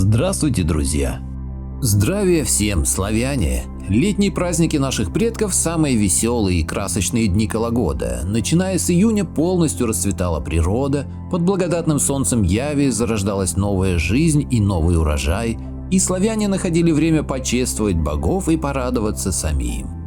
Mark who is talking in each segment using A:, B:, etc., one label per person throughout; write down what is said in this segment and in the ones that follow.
A: Здравствуйте, друзья! Здравия всем, славяне! Летние праздники наших предков – самые веселые и красочные дни года. Начиная с июня полностью расцветала природа, под благодатным солнцем Яви зарождалась новая жизнь и новый урожай, и славяне находили время почествовать богов и порадоваться самим.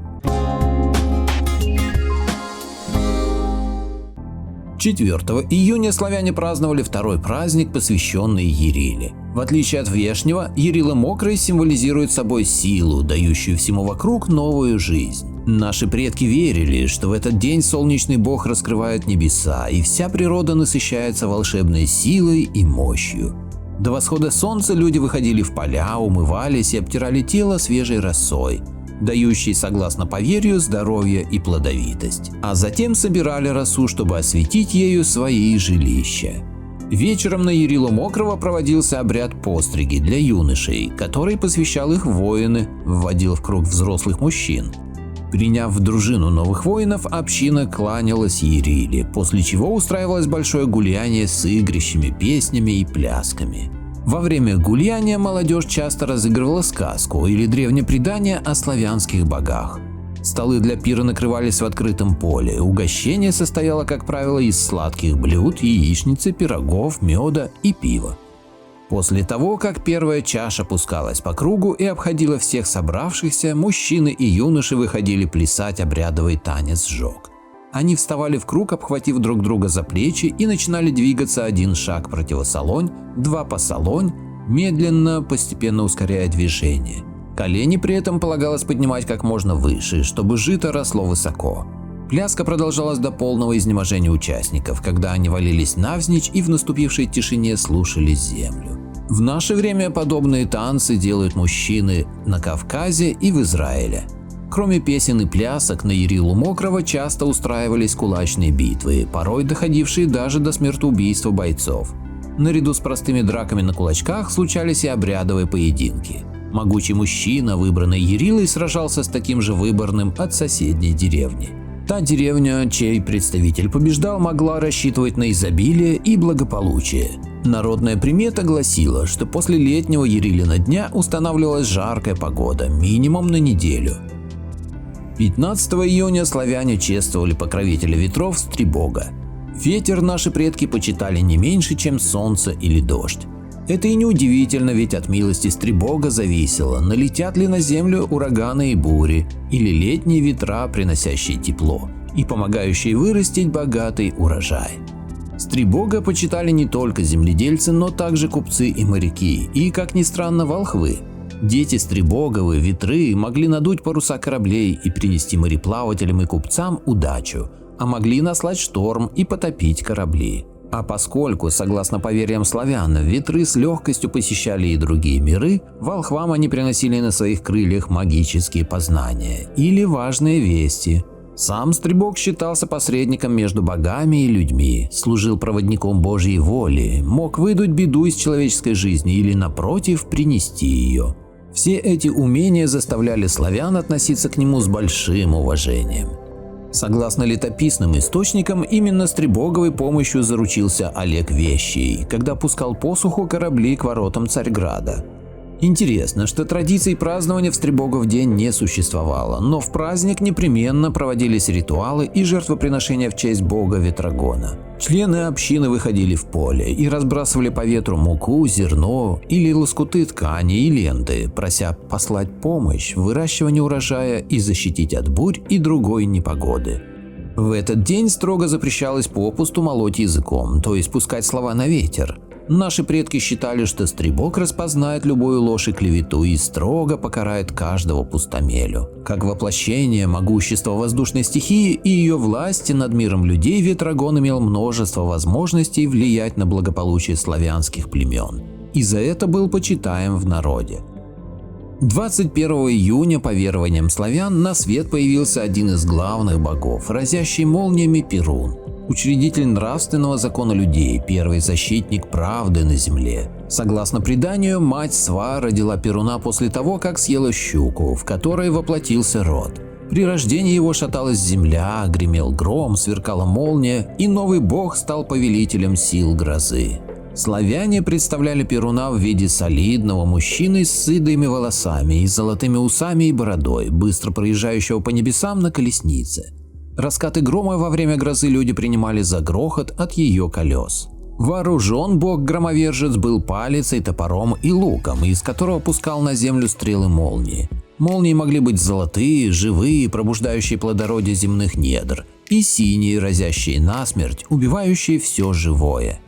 A: 4 июня славяне праздновали второй праздник, посвященный Яриле. В отличие от внешнего, Ярила Мокрый символизирует собой силу, дающую всему вокруг новую жизнь. Наши предки верили, что в этот день солнечный бог раскрывает небеса, и вся природа насыщается волшебной силой и мощью. До восхода солнца люди выходили в поля, умывались и обтирали тело свежей росой, дающей, согласно поверью, здоровье и плодовитость. А затем собирали росу, чтобы осветить ею свои жилища. Вечером на Ярилу Мокрого проводился обряд постриги для юношей, который посвящал их в воины, вводил в круг взрослых мужчин. Приняв в дружину новых воинов, община кланялась Яриле, после чего устраивалось большое гуляние с игрищами, песнями и плясками. Во время гуляния молодежь часто разыгрывала сказку или древнее предание о славянских богах. Столы для пира накрывались в открытом поле, угощение состояло, как правило, из сладких блюд, яичницы, пирогов, меда и пива. После того, как первая чаша опускалась по кругу и обходила всех собравшихся, мужчины и юноши выходили плясать обрядовый танец жог. Они вставали в круг, обхватив друг друга за плечи, и начинали двигаться один шаг противосолонь, два посолонь, медленно, постепенно ускоряя движение. Колени при этом полагалось поднимать как можно выше, чтобы жито росло высоко. Пляска продолжалась до полного изнеможения участников, когда они валились навзничь и в наступившей тишине слушали землю. В наше время подобные танцы делают мужчины на Кавказе и в Израиле. Кроме песен и плясок, на Ярилу Мокрого часто устраивались кулачные битвы, порой доходившие даже до смертоубийства бойцов. Наряду с простыми драками на кулачках случались и обрядовые поединки. Могучий мужчина, выбранный Ярилой, сражался с таким же выборным от соседней деревни. Та деревня, чей представитель побеждал, могла рассчитывать на изобилие и благополучие. Народная примета гласила, что после летнего Ярилина дня устанавливалась жаркая погода, минимум на неделю. 15 июня славяне чествовали покровителя ветров Стрибога. Ветер наши предки почитали не меньше, чем солнце или дождь. Это и неудивительно, ведь от милости Стрибога зависело, налетят ли на землю ураганы и бури, или летние ветра, приносящие тепло и помогающие вырастить богатый урожай. Стрибога почитали не только земледельцы, но также купцы и моряки, и, как ни странно, волхвы. Дети Стрибоговы, ветры, могли надуть паруса кораблей и принести мореплавателям и купцам удачу, а могли наслать шторм и потопить корабли. А поскольку, согласно поверьям славян, ветры с легкостью посещали и другие миры, волхвам они приносили на своих крыльях магические познания или важные вести. Сам Стрибог считался посредником между богами и людьми, служил проводником Божьей воли, мог выдуть беду из человеческой жизни или, напротив, принести ее. Все эти умения заставляли славян относиться к нему с большим уважением. Согласно летописным источникам, именно Стрибоговой помощью заручился Олег Вещий, когда пускал посуху корабли к воротам Царьграда. Интересно, что традиций празднования в Стрибогов день не существовало, но в праздник непременно проводились ритуалы и жертвоприношения в честь бога Ветрогона. Члены общины выходили в поле и разбрасывали по ветру муку, зерно или лоскуты ткани и ленты, прося послать помощь в выращивании урожая и защитить от бурь и другой непогоды. В этот день строго запрещалось попусту молоть языком, то есть пускать слова на ветер. Наши предки считали, что Стрибог распознает любую ложь и клевету и строго покарает каждого пустомелю. Как воплощение могущества воздушной стихии и ее власти над миром людей, Ветрогон имел множество возможностей влиять на благополучие славянских племен. И за это был почитаем в народе. 21 июня, по верованиям славян, на свет появился один из главных богов, разящий молниями Перун. Учредитель нравственного закона людей, первый защитник правды на земле. Согласно преданию, мать Сва родила Перуна после того, как съела щуку, в которой воплотился род. При рождении его шаталась земля, гремел гром, сверкала молния, и новый бог стал повелителем сил грозы. Славяне представляли Перуна в виде солидного мужчины с седыми волосами и золотыми усами и бородой, быстро проезжающего по небесам на колеснице. Раскаты грома во время грозы люди принимали за грохот от ее колес. Вооружен бог-громовержец был палицей, топором и луком, из которого пускал на землю стрелы молнии. Молнии могли быть золотые, живые, пробуждающие плодородие земных недр, и синие, разящие насмерть, убивающие все живое.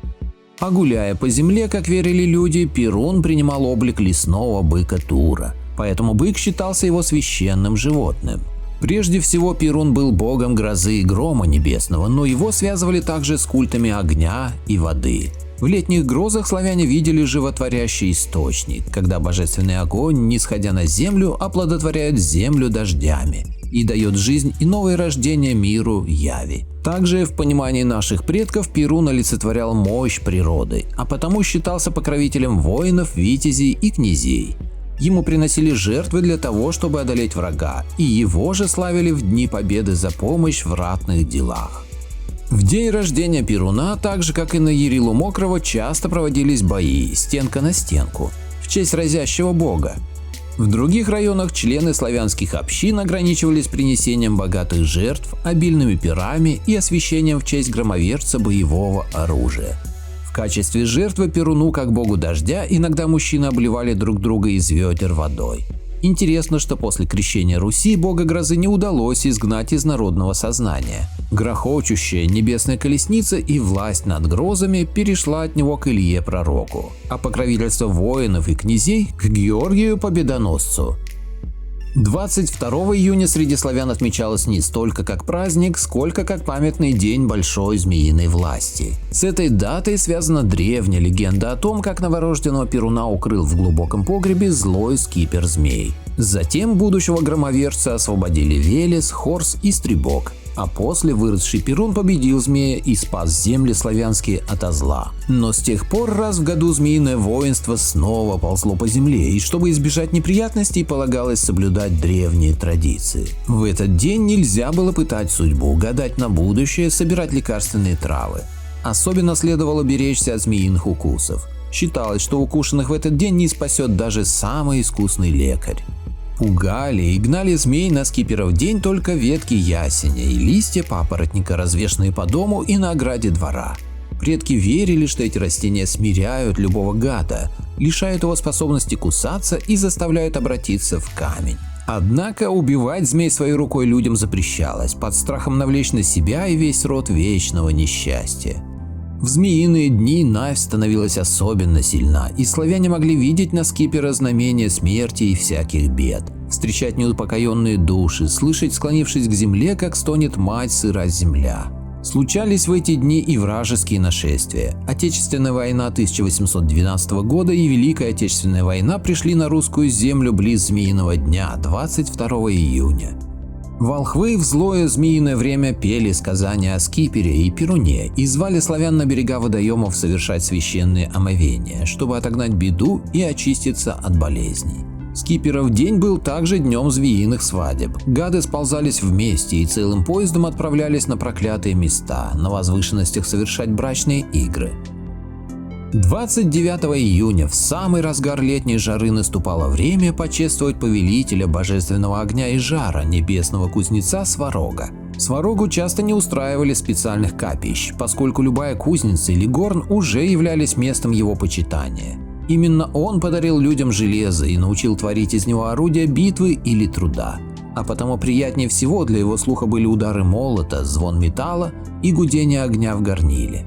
A: А гуляя по земле, как верили люди, Перун принимал облик лесного быка Тура, поэтому бык считался его священным животным. Прежде всего, Перун был богом грозы и грома небесного, но его связывали также с культами огня и воды. В летних грозах славяне видели животворящий источник, когда божественный огонь, нисходя на землю, оплодотворяет землю дождями и дает жизнь и новое рождение миру Яви. Также в понимании наших предков Перун олицетворял мощь природы, а потому считался покровителем воинов, витязей и князей. Ему приносили жертвы для того, чтобы одолеть врага, и его же славили в дни победы за помощь в ратных делах. В день рождения Перуна, так же как и на Ярилу Мокрого, часто проводились бои стенка на стенку в честь разящего бога. В других районах члены славянских общин ограничивались принесением богатых жертв, обильными пирами и освящением в честь громовержца боевого оружия. В качестве жертвы Перуну, как богу дождя, иногда мужчины обливали друг друга из ведер водой. Интересно, что после крещения Руси бога грозы не удалось изгнать из народного сознания. Грохочущая небесная колесница и власть над грозами перешла от него к Илье Пророку, а покровительство воинов и князей к Георгию Победоносцу. 22 июня среди славян отмечалось не столько как праздник, сколько как памятный день большой змеиной власти. С этой датой связана древняя легенда о том, как новорожденного Перуна укрыл в глубоком погребе злой скипер-змей. Затем будущего громовержца освободили Велес, Хорс и Стрибок, а после выросший Перун победил змея и спас земли славянские ото зла. Но с тех пор раз в году змеиное воинство снова ползло по земле, и чтобы избежать неприятностей, полагалось соблюдать древние традиции. В этот день нельзя было пытать судьбу, гадать на будущее, собирать лекарственные травы. Особенно следовало беречься от змеиных укусов. Считалось, что укушенных в этот день не спасет даже самый искусный лекарь. Пугали и гнали змей на скиперов день только ветки ясеня и листья папоротника, развешанные по дому и на ограде двора. Предки верили, что эти растения смиряют любого гада, лишают его способности кусаться и заставляют обратиться в камень. Однако убивать змей своей рукой людям запрещалось, под страхом навлечь на себя и весь род вечного несчастья. В змеиные дни Навь становилась особенно сильна, и славяне могли видеть на скипера знамения смерти и всяких бед, встречать неупокоенные души, слышать, склонившись к земле, как стонет мать сыра земля. Случались в эти дни и вражеские нашествия. Отечественная война 1812 года и Великая Отечественная война пришли на русскую землю близ Змеиного дня, 22 июня. Волхвы в злое змеиное время пели сказания о скипере и Перуне и звали славян на берега водоемов совершать священные омовения, чтобы отогнать беду и очиститься от болезней. Скиперов день был также днем змеиных свадеб. Гады сползались вместе и целым поездом отправлялись на проклятые места, на возвышенностях совершать брачные игры. 29 июня в самый разгар летней жары наступало время почествовать повелителя божественного огня и жара, небесного кузнеца Сварога. Сварогу часто не устраивали специальных капищ, поскольку любая кузница или горн уже являлись местом его почитания. Именно он подарил людям железо и научил творить из него орудия битвы или труда. А потому приятнее всего для его слуха были удары молота, звон металла и гудение огня в горниле.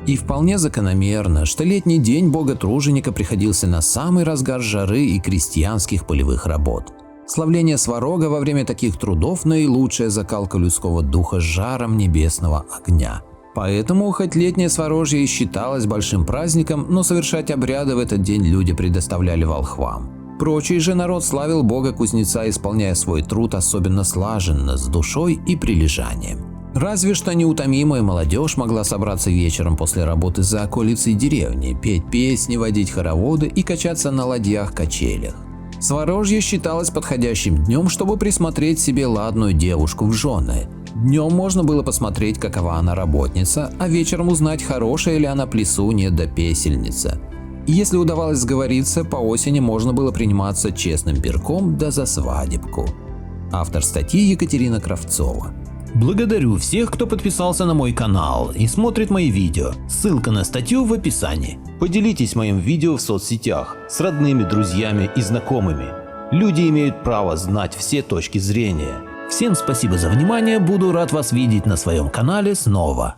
A: И вполне закономерно, что летний день бога-труженика приходился на самый разгар жары и крестьянских полевых работ. Славление Сварога во время таких трудов – наилучшая закалка людского духа с жаром небесного огня. Поэтому, хоть летнее Сварожье и считалось большим праздником, но совершать обряды в этот день люди предоставляли волхвам. Прочий же народ славил бога-кузнеца, исполняя свой труд особенно слаженно, с душой и прилежанием. Разве что неутомимая молодежь могла собраться вечером после работы за околицей деревни, петь песни, водить хороводы и качаться на ладьях-качелях. Сварожье считалось подходящим днем, чтобы присмотреть себе ладную девушку в жены. Днем можно было посмотреть, какова она работница, а вечером узнать, хорошая ли она плесунья да песельница. И если удавалось сговориться, по осени можно было приниматься честным пирком да за свадебку. Автор статьи Екатерина Кравцова. Благодарю всех, кто подписался на мой канал и смотрит мои видео. Ссылка на статью в описании. Поделитесь моим видео в соцсетях с родными, друзьями и знакомыми. Люди имеют право знать все точки зрения. Всем спасибо за внимание, буду рад вас видеть на своем канале снова.